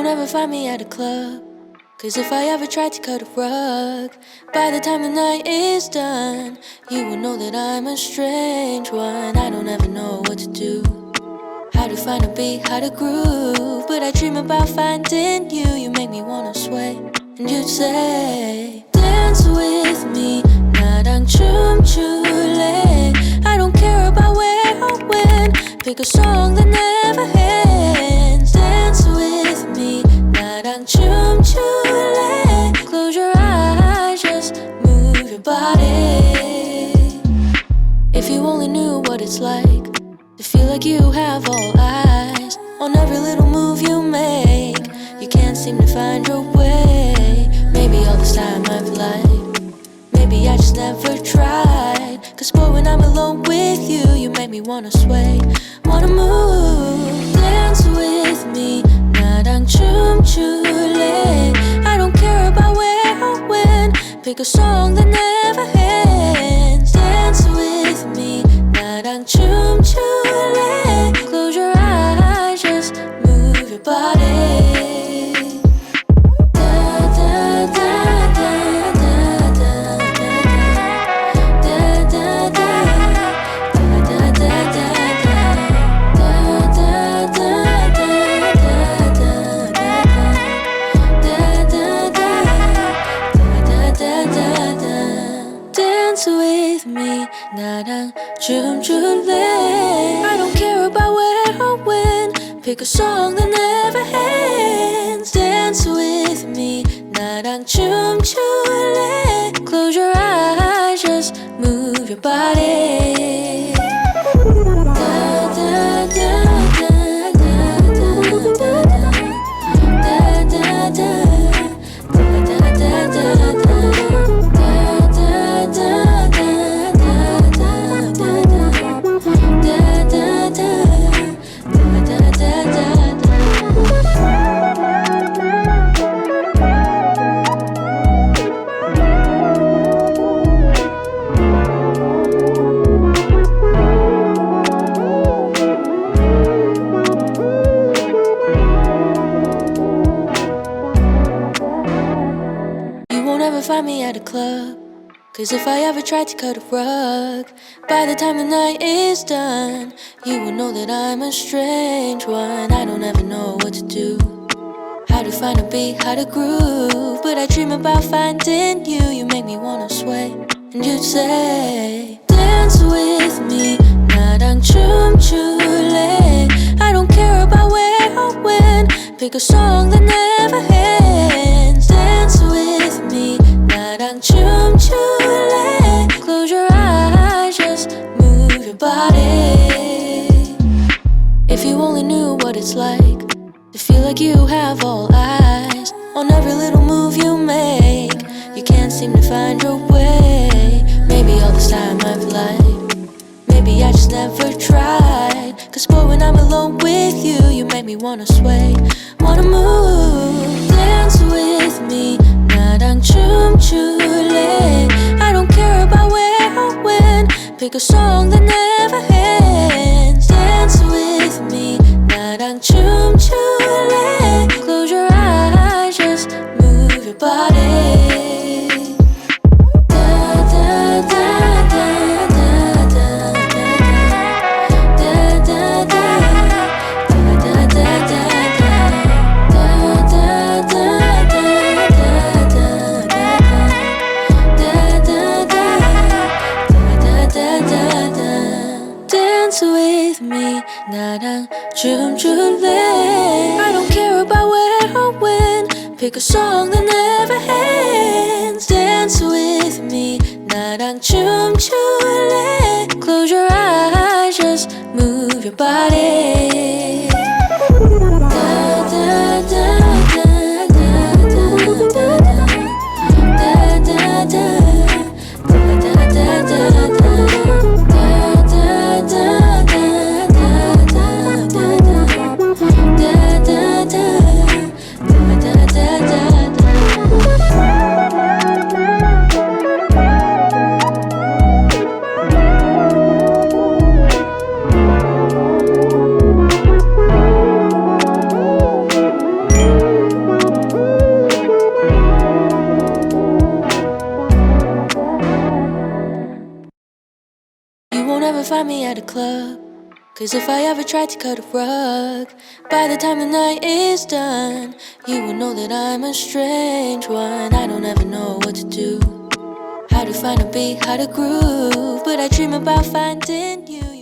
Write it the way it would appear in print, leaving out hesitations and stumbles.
ever find me at a club, 'cause if I ever tried to cut a rug, by the time the night is done, you will know that I'm a strange one. I don't ever know what to do, how to find a beat, how to groove, but I dream about finding you. You make me wanna sway, and you'd say, dance with me, 나랑 춤출래. I don't care about where or when, pick a song that never ends. Dance with me, 나랑 춤출래. Close your eyes, just move your body. If you only knew what it's like to feel like you have all eyes on every little move you make, you can't seem to find your way. Maybe all this time I've lied, maybe I just never tried. 'Cause boy, when I'm alone with you, you make me wanna sway, wanna move. Dance with me, 나랑 춤출래. I don't care about where or when, pick a song that never ends. Dance with me, 나랑 춤출래. Close your eyes, just move your body. 나랑 춤출래. I don't care about where or when, pick a song that never ends. Dance with me, 나랑 춤출래. Close your eyes, just move your body. Find me at a club, 'cause if I ever tried to cut a rug, by the time the night is done, you will know that I'm a strange one. I don't ever know what to do, how to find a beat, how to groove, but I dream about finding you. You make me wanna sway, and you'd say, dance with me, 나랑 춤출래. I don't care about where or when, pick a song that never ends. Dance with me, 나랑 춤출래. Close your eyes, just move your body. If you only knew what it's like to feel like you have all eyes on every little move you make, you can't seem to find your way. Maybe all this time I've lied, maybe I just never tried. 'Cause boy, when I'm alone with you, you make me wanna sway, wanna move. Dance with me, 나랑 춤출래. I don't care about where or when, pick a song that never ends. Dance with me, 나랑 춤출래. Close your eyes, just move your body. With me, 나랑 춤출래. I don't care about where or when, pick a song that never ends. Dance with me, 나랑 춤출래. Close your eyes, just move your body. ever find me at a club, 'cause if I ever tried to cut a rug, by the time the night is done, you will know that I'm a strange one. I don't ever know what to do, how to find a beat, how to groove, but I dream about finding you.